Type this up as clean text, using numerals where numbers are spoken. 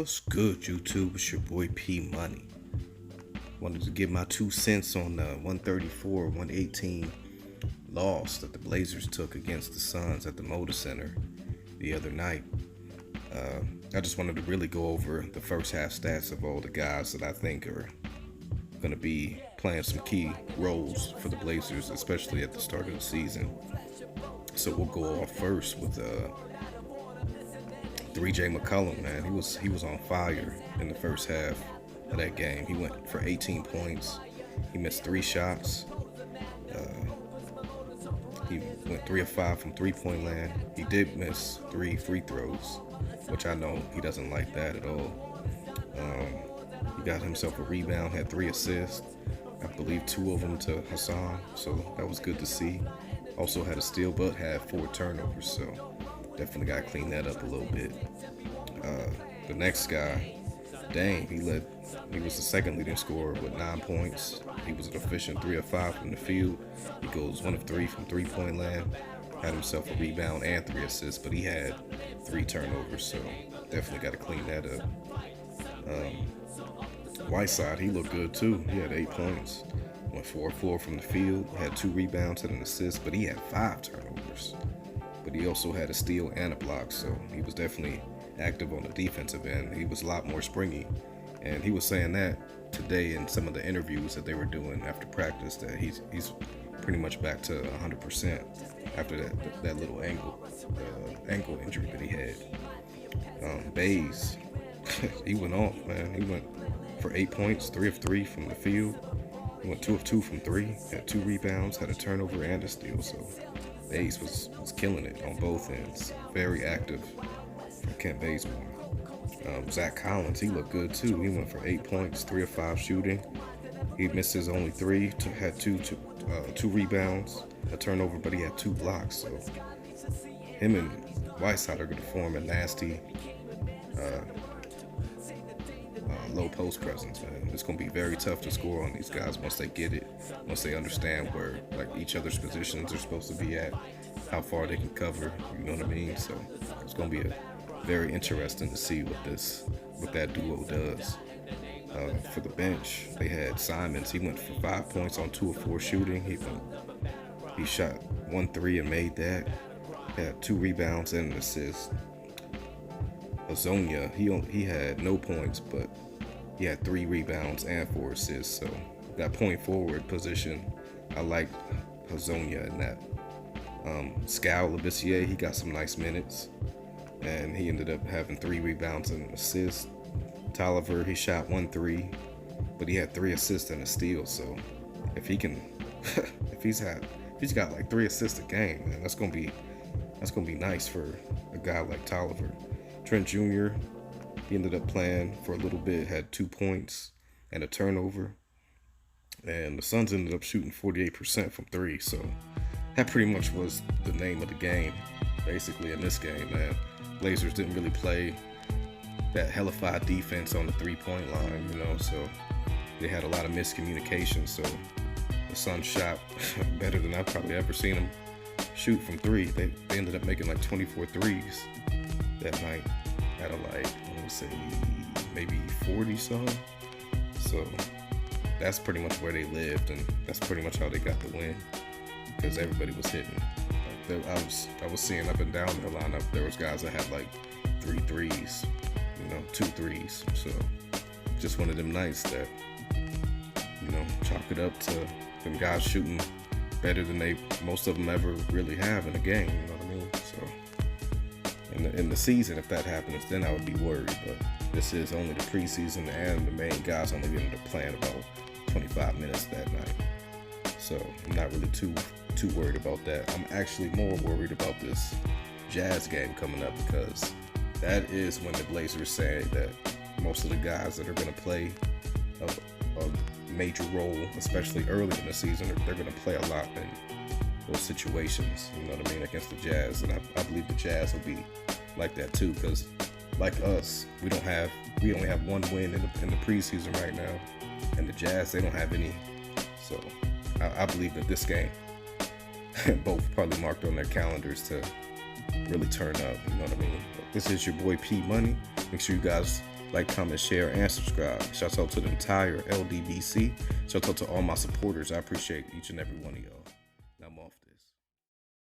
What's good, YouTube? It's your boy P Money. Wanted to give my 2 cents on the 134-118 loss that the Blazers took against the Suns at the Moda Center the other night. I just wanted to really go over the first half stats of all the guys that I think are going to be playing some key roles for the Blazers, especially at the start of the season. So we'll go off first with 3J McCollum, man. He was on fire in the first half of that game. He went for 18 points. He missed 3 shots. He went 3 of 5 from three-point land. He did miss 3 free throws, which I know he doesn't like that at all. He got himself a rebound, had 3 assists. I believe 2 of them to Hassan, so that was good to see. Also had a steal, but had 4 turnovers, so definitely got to clean that up a little bit. The next guy, Dame, he was the second leading scorer with 9 points. He was an efficient 3 of 5 from the field. He goes 1 of 3 from three-point land. Had himself a rebound and 3 assists, but he had 3 turnovers, so definitely got to clean that up. Whiteside, he looked good too. He had 8 points. Went 4 of 4 from the field. Had 2 rebounds and an assist, but he had 5 turnovers. But he also had a steal and a block, so he was definitely active on the defensive end. He was a lot more springy, and he was saying that today in some of the interviews that they were doing after practice, that he's pretty much back to 100% after that little ankle injury that he had. Baze, he went off, man. He went for 8 points, 3 of 3 from the field. He went 2 of 2 from 3, had 2 rebounds, had a turnover and a steal, so Baze was killing it on both ends. Very active from Kent Bazemore. Zach Collins, he looked good too. He went for 8 points, 3 of 5 shooting. He missed his only 3, had 2 rebounds, a turnover, but he had 2 blocks. So him and Whiteside are going to form a nasty low post presence, man. It's going to be very tough to score on these guys once they get it, once they understand where each other's positions are supposed to be at, how far they can cover, you know what I mean? So it's going to be very interesting to see what that duo does. For the bench, they had Simons. He went for 5 points on 2 of 4 shooting. He shot 1 3 and made that. He had 2 rebounds and an assist. Hazonia, he had no points, but he had 3 rebounds and 4 assists. So that point forward position, I like Hazonia in that. Scal Labissiere, he got some nice minutes, and he ended up having 3 rebounds and an assist. Tolliver, he shot 1 3, but he had 3 assists and a steal. So if he can, if he's got like 3 assists a game, man, that's gonna be nice for a guy like Tolliver. Trent Jr., he ended up playing for a little bit, had 2 points and a turnover, and the Suns ended up shooting 48% from 3. So that pretty much was the name of the game, basically, in this game, man. Blazers didn't really play that hellified defense on the 3-point line, so they had a lot of miscommunication. So the Suns shot better than I've probably ever seen them shoot from 3. They ended up making like 24 threes that night out of maybe 40 some. So that's pretty much where they lived, and that's pretty much how they got the win, because everybody was hitting. I was seeing up and down their lineup, there was guys that had like 3 threes, 2 threes. So just one of them nights that, chalk it up to them guys shooting better than most of them ever really have in a game, you know what I mean? So in the season, if that happens, then I would be worried, but this is only the preseason, and the main guys only ended up playing about 25 minutes that night. So I'm not really too worried about that. I'm actually more worried about this Jazz game coming up, because that is when the Blazers say that most of the guys that are going to play a major role, especially early in the season, they're going to play a lot in those situations, you know what I mean, against the Jazz. And I believe the Jazz will be like that too, because like us, we only have 1 win in the preseason right now, and the Jazz, they don't have any. So I believe that this game, both probably marked on their calendars to really turn up, you know what I mean? This is your boy P Money. Make sure you guys Like, comment, share, and subscribe. Shout out to the entire LDBC. Shout out to all my supporters. I appreciate each and every one of y'all.